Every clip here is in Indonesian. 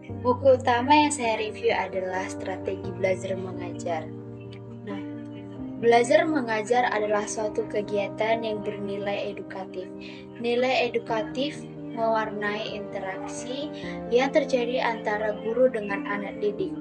Buku utama yang saya review adalah Strategi Belajar Mengajar. Nah, belajar mengajar adalah suatu kegiatan yang bernilai edukatif. Nilai edukatif mewarnai interaksi yang terjadi antara guru dengan anak didik.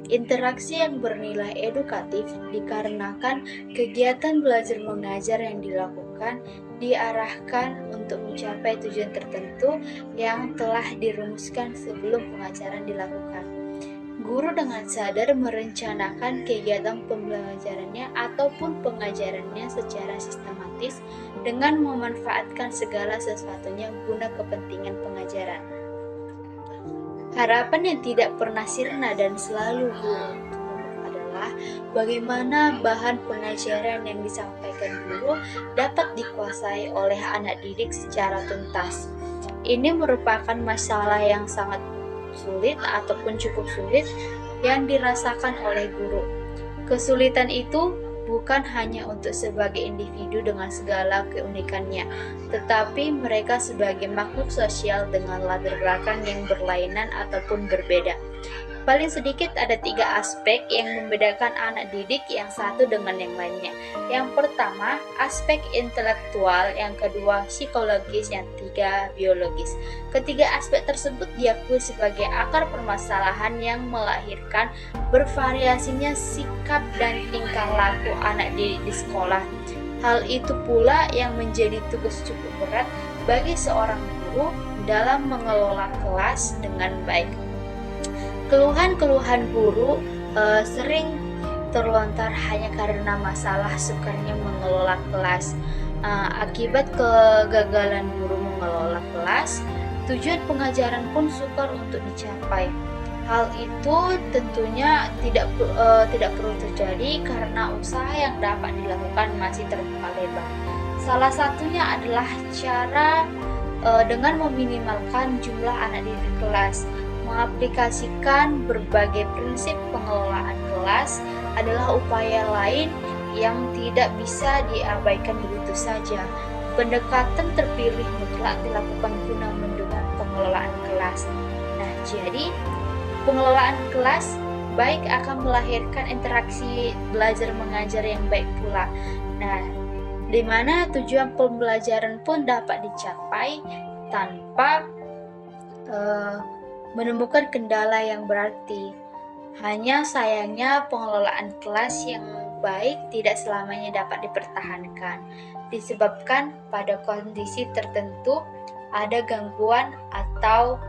Interaksi yang bernilai edukatif dikarenakan kegiatan belajar mengajar yang dilakukan diarahkan untuk mencapai tujuan tertentu yang telah dirumuskan sebelum pengajaran dilakukan. Guru dengan sadar merencanakan kegiatan pembelajarannya ataupun pengajarannya secara sistematis dengan memanfaatkan segala sesuatunya guna kepentingan pengajaran. Harapan yang tidak pernah sirna dan selalu adalah bagaimana bahan pengajaran yang disampaikan guru dapat dikuasai oleh anak didik secara tuntas. Ini merupakan masalah yang sangat sulit ataupun cukup sulit yang dirasakan oleh guru. Kesulitan itu bukan hanya untuk sebagai individu dengan segala keunikannya, tetapi mereka sebagai makhluk sosial dengan latar belakang yang berlainan ataupun berbeda. Paling sedikit ada 3 aspek yang membedakan anak didik yang satu dengan yang lainnya. Yang pertama, aspek intelektual, yang kedua, psikologis, yang ketiga, biologis. Ketiga aspek tersebut diakui sebagai akar permasalahan yang melahirkan bervariasinya sikap dan tingkah laku anak didik di sekolah. Hal itu pula yang menjadi tugas cukup berat bagi seorang guru dalam mengelola kelas dengan baik. Keluhan-keluhan guru sering terlontar hanya karena masalah sukarnya mengelola kelas. Akibat kegagalan guru mengelola kelas, tujuan pengajaran pun sukar untuk dicapai. Hal itu tentunya tidak perlu terjadi karena usaha yang dapat dilakukan masih terbuka lebar. Salah satunya adalah cara dengan meminimalkan jumlah anak di kelas. Mengaplikasikan berbagai prinsip pengelolaan kelas adalah upaya lain yang tidak bisa diabaikan begitu saja. Pendekatan terpilih mutlak dilakukan guna mendukung pengelolaan kelas. Nah, jadi pengelolaan kelas baik akan melahirkan interaksi belajar mengajar yang baik pula. Nah, di mana tujuan pembelajaran pun dapat dicapai tanpa menemukan kendala yang berarti. Hanya sayangnya pengelolaan kelas yang baik tidak selamanya dapat dipertahankan, disebabkan pada kondisi tertentu ada gangguan atau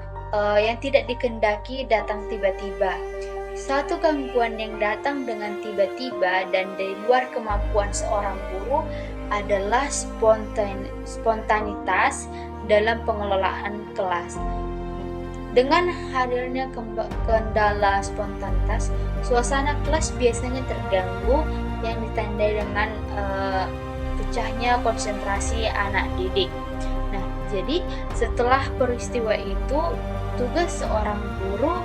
yang tidak dikehendaki datang tiba-tiba. Satu gangguan yang datang dengan tiba-tiba dan dari luar kemampuan seorang guru adalah spontanitas dalam pengelolaan kelas. Dengan hadirnya kendala spontanitas, suasana kelas biasanya terganggu yang ditandai dengan pecahnya konsentrasi anak didik. Nah, jadi setelah peristiwa itu, tugas seorang guru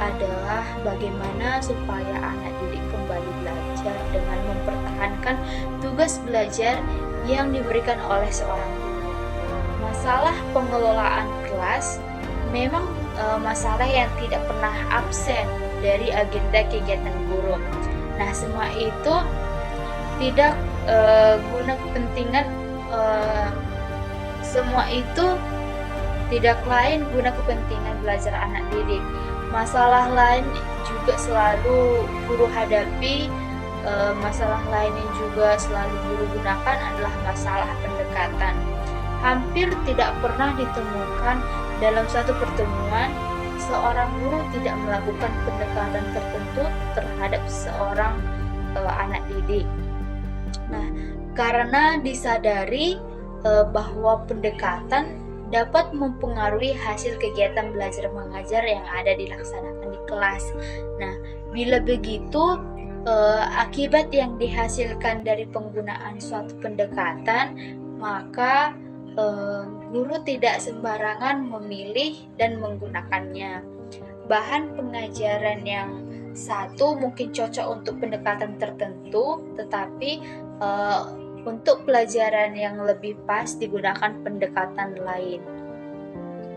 adalah bagaimana supaya anak didik kembali belajar dengan mempertahankan tugas belajar yang diberikan oleh seorang guru. Masalah pengelolaan kelas memang masalah yang tidak pernah absen dari agenda kegiatan guru. Nah, semua itu tidak guna kepentingan semua itu tidak lain guna kepentingan belajar anak didik. Masalah lain juga selalu guru hadapi. Masalah lain yang juga selalu guru gunakan adalah masalah pendekatan. Hampir tidak pernah ditemukan dalam satu pertemuan seorang guru tidak melakukan pendekatan tertentu terhadap seorang anak didik. Nah, karena disadari bahwa pendekatan dapat mempengaruhi hasil kegiatan belajar mengajar yang ada dilaksanakan di kelas. Nah, bila begitu, akibat yang dihasilkan dari penggunaan suatu pendekatan, maka guru tidak sembarangan memilih dan menggunakannya. Bahan pengajaran yang satu mungkin cocok untuk pendekatan tertentu, tetapi untuk pelajaran yang lebih pas digunakan pendekatan lain.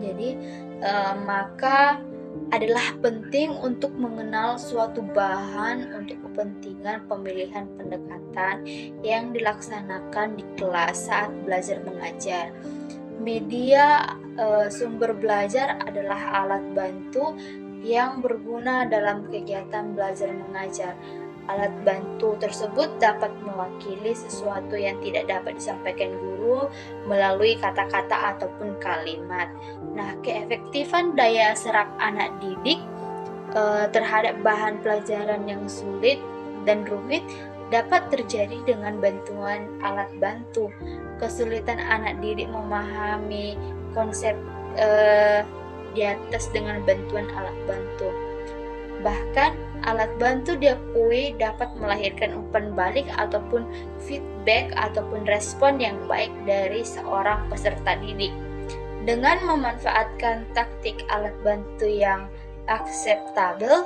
Jadi maka adalah penting untuk mengenal suatu bahan untuk kepentingan pemilihan pendekatan yang dilaksanakan di kelas saat belajar mengajar. Media sumber belajar adalah alat bantu yang berguna dalam kegiatan belajar mengajar. Alat bantu tersebut dapat mewakili sesuatu yang tidak dapat disampaikan guru melalui kata-kata ataupun kalimat. Nah, keefektifan daya serap anak didik terhadap bahan pelajaran yang sulit dan rumit dapat terjadi dengan bantuan alat bantu. Kesulitan anak didik memahami konsep di atas dengan bantuan alat bantu. Bahkan alat bantu diakui dapat melahirkan umpan balik ataupun feedback ataupun respon yang baik dari seorang peserta didik. Dengan memanfaatkan taktik alat bantu yang akseptabel,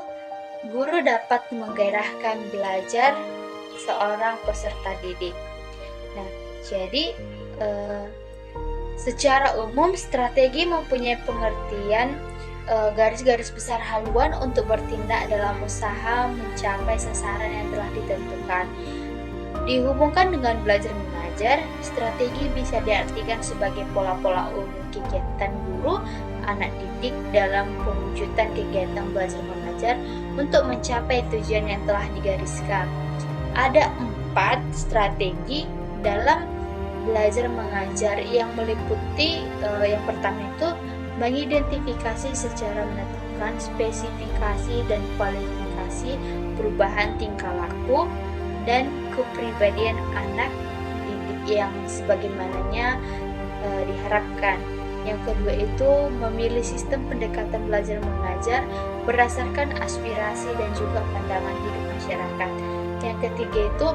guru dapat menggairahkan belajar seorang peserta didik. Nah, jadi secara umum strategi mempunyai pengertian garis-garis besar haluan untuk bertindak dalam usaha mencapai sasaran yang telah ditentukan. Dihubungkan dengan belajar mengajar, strategi bisa diartikan sebagai pola-pola umum kegiatan guru anak didik dalam pewujudan kegiatan belajar mengajar untuk mencapai tujuan yang telah digariskan. Ada 4 strategi dalam belajar mengajar yang meliputi yang pertama itu mengidentifikasi secara menentukan spesifikasi dan kualifikasi perubahan tingkah laku dan kepribadian anak didik yang sebagaimananya diharapkan. Yang kedua itu memilih sistem pendekatan belajar mengajar berdasarkan aspirasi dan juga pandangan hidup masyarakat. Yang ketiga itu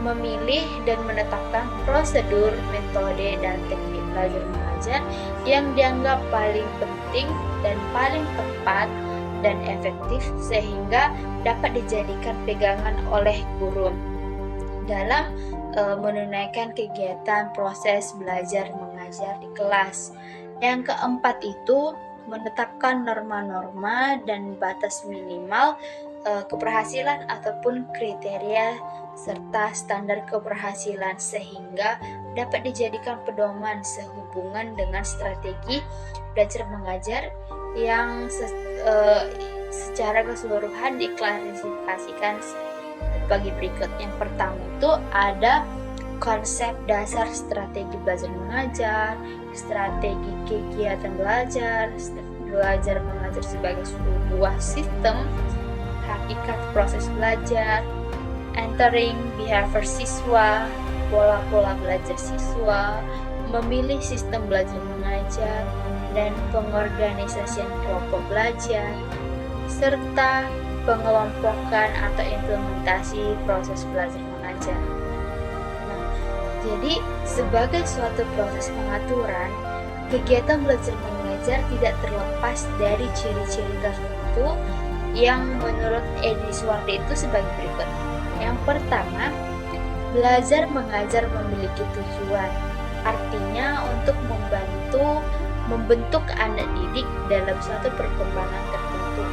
memilih dan menetapkan prosedur, metode, dan teknik belajar mengajar yang dianggap paling penting dan paling tepat dan efektif sehingga dapat dijadikan pegangan oleh guru dalam menunaikan kegiatan proses belajar mengajar di kelas. Yang keempat itu menetapkan norma-norma dan batas minimal keberhasilan ataupun kriteria serta standar keberhasilan sehingga dapat dijadikan pedoman sehubungan dengan strategi belajar mengajar yang secara keseluruhan diklasifikasikan sebagai berikut. Yang pertama itu ada konsep dasar strategi belajar mengajar, strategi kegiatan belajar mengajar sebagai sebuah sistem, hakikat proses belajar, entering behavior siswa, pola-pola belajar siswa, memilih sistem belajar mengajar, dan pengorganisasian kelompok belajar, serta pengelompokan atau implementasi proses belajar mengajar. Nah, jadi sebagai suatu proses pengaturan, kegiatan belajar mengajar tidak terlepas dari ciri-ciri tertentu yang menurut Edi Suwardi itu sebagai berikut. Yang pertama, belajar mengajar memiliki tujuan, artinya untuk membentuk anak didik dalam suatu perkembangan tertentu.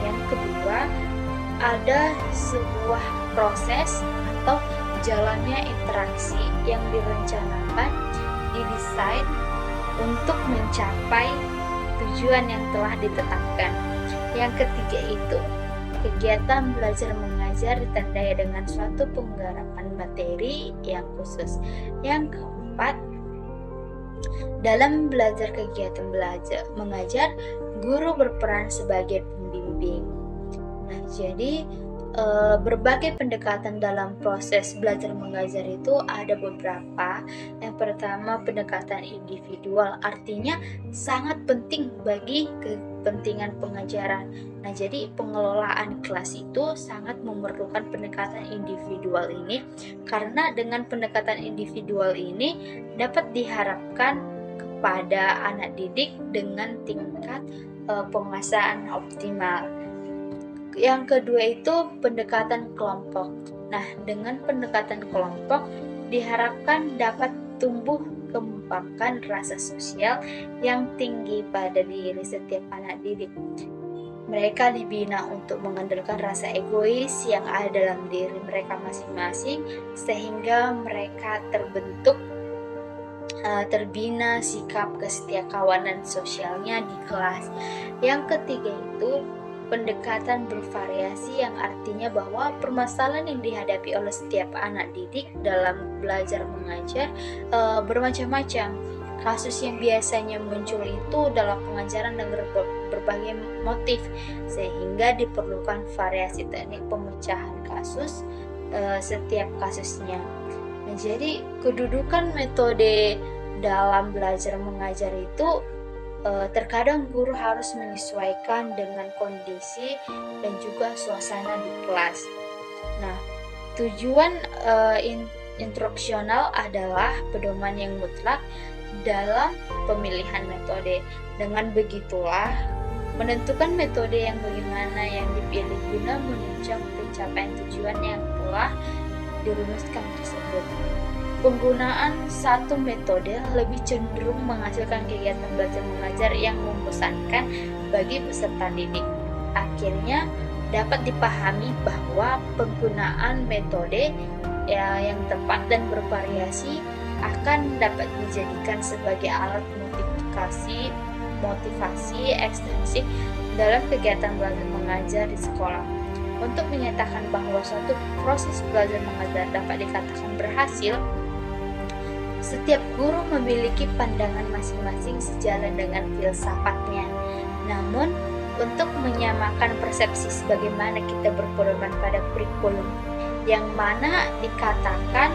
Yang kedua, ada sebuah proses atau jalannya interaksi yang direncanakan, didesain untuk mencapai tujuan yang telah ditetapkan. Yang ketiga itu, kegiatan belajar mengajar ditandai dengan suatu penggarapan materi yang khusus. Yang keempat, dalam belajar kegiatan belajar mengajar, guru berperan sebagai pembimbing. Nah, jadi berbagai pendekatan dalam proses belajar mengajar itu ada beberapa. Yang pertama, pendekatan individual, artinya sangat penting bagi kepentingan pengajaran. Nah, jadi pengelolaan kelas itu sangat memerlukan pendekatan individual ini, karena dengan pendekatan individual ini dapat diharapkan kepada anak didik dengan tingkat penguasaan optimal. Yang kedua itu pendekatan kelompok. Nah, dengan pendekatan kelompok diharapkan dapat tumbuh kembangkan rasa sosial yang tinggi pada diri setiap anak didik. Mereka dibina untuk mengandalkan rasa egois yang ada dalam diri mereka masing-masing, sehingga mereka terbina sikap kesetiakawanan sosialnya di kelas. Yang ketiga itu pendekatan bervariasi, yang artinya bahwa permasalahan yang dihadapi oleh setiap anak didik dalam belajar mengajar bermacam-macam. Kasus yang biasanya muncul itu dalam pengajaran dengan berbagai motif, sehingga diperlukan variasi teknik pemecahan kasus setiap kasusnya. Nah, jadi kedudukan metode dalam belajar mengajar itu terkadang guru harus menyesuaikan dengan kondisi dan juga suasana di kelas. Nah, tujuan instruksional adalah pedoman yang mutlak dalam pemilihan metode. Dengan begitulah, menentukan metode yang bagaimana yang dipilih guna menunjang pencapaian tujuan yang telah dirumuskan tersebut. Penggunaan satu metode lebih cenderung menghasilkan kegiatan belajar mengajar yang membosankan bagi peserta didik. Akhirnya dapat dipahami bahwa penggunaan metode yang tepat dan bervariasi akan dapat dijadikan sebagai alat motivasi ekstensif dalam kegiatan belajar mengajar di sekolah. Untuk menyatakan bahwa suatu proses belajar mengajar dapat dikatakan berhasil, setiap guru memiliki pandangan masing-masing sejalan dengan filsafatnya. Namun, untuk menyamakan persepsi sebagaimana kita berpedoman pada kurikulum yang mana dikatakan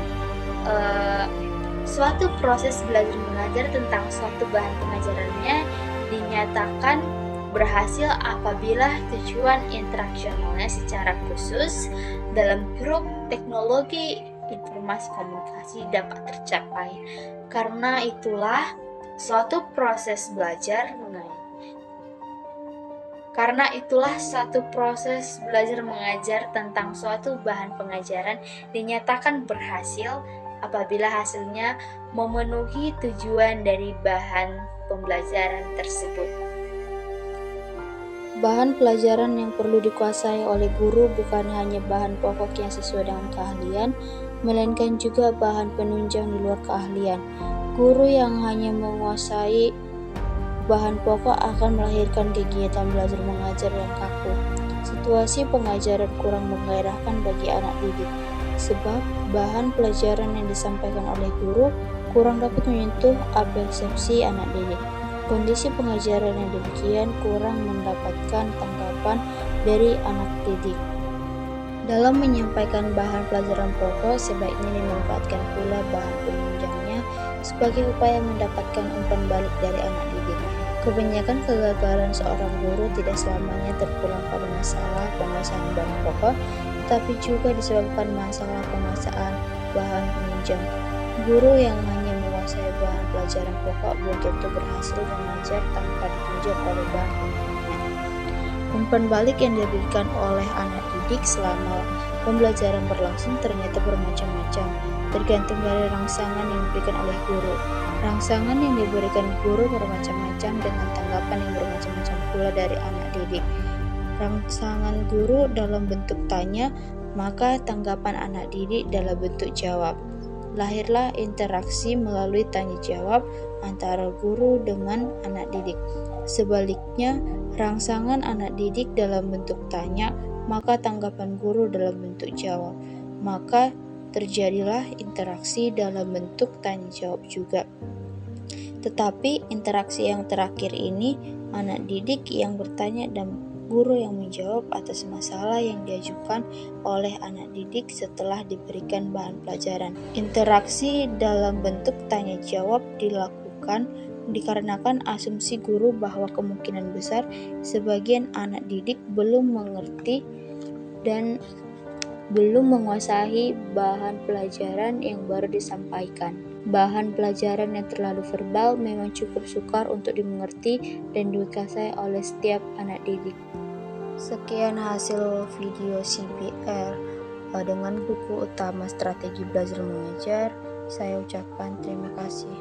suatu proses belajar mengajar tentang suatu bahan pengajarannya dinyatakan berhasil apabila tujuan interaksionalnya secara khusus dalam grup teknologi informasi komunikasi dapat tercapai. Karena itulah suatu proses belajar mengajar tentang suatu bahan pengajaran dinyatakan berhasil apabila hasilnya memenuhi tujuan dari bahan pembelajaran tersebut. Bahan pelajaran yang perlu dikuasai oleh guru bukan hanya bahan pokok yang sesuai dengan keahlian, melainkan juga bahan penunjang di luar keahlian. Guru yang hanya menguasai bahan pokok akan melahirkan kegiatan belajar mengajar yang kaku. Situasi pengajaran kurang menggairahkan bagi anak didik, sebab bahan pelajaran yang disampaikan oleh guru kurang dapat menyentuh persepsi anak didik. Kondisi pengajaran yang demikian kurang mendapatkan tanggapan dari anak didik. Dalam menyampaikan bahan pelajaran pokok, sebaiknya dimanfaatkan pula bahan penunjangnya sebagai upaya mendapatkan umpan balik dari anak didik. Kebanyakan kegagalan seorang guru tidak selamanya terpulang pada masalah penguasaan bahan pokok, tetapi juga disebabkan masalah penguasaan bahan penunjang. Guru yang hanya menguasai bahan pelajaran pokok belum tentu berhasil mengajar tanpa ditunjang oleh bahan penunjangnya. Umpan balik yang diberikan oleh anak didik selama pembelajaran berlangsung ternyata bermacam-macam, tergantung dari rangsangan yang diberikan oleh guru. Rangsangan yang diberikan guru bermacam-macam dengan tanggapan yang bermacam-macam pula dari anak didik. Rangsangan guru dalam bentuk tanya, maka tanggapan anak didik dalam bentuk jawab. Lahirlah interaksi melalui tanya jawab antara guru dengan anak didik. Sebaliknya, rangsangan anak didik dalam bentuk tanya, maka tanggapan guru dalam bentuk jawab. Maka terjadilah interaksi dalam bentuk tanya jawab juga. Tetapi interaksi yang terakhir ini, anak didik yang bertanya dan guru yang menjawab atas masalah yang diajukan oleh anak didik setelah diberikan bahan pelajaran. Interaksi dalam bentuk tanya jawab dilakukan dikarenakan asumsi guru bahwa kemungkinan besar sebagian anak didik belum mengerti dan belum menguasai bahan pelajaran yang baru disampaikan. Bahan pelajaran yang terlalu verbal memang cukup sukar untuk dimengerti dan dikuasai oleh setiap anak didik. Sekian hasil video CPR dengan buku utama Strategi Belajar Mengajar. Saya ucapkan terima kasih.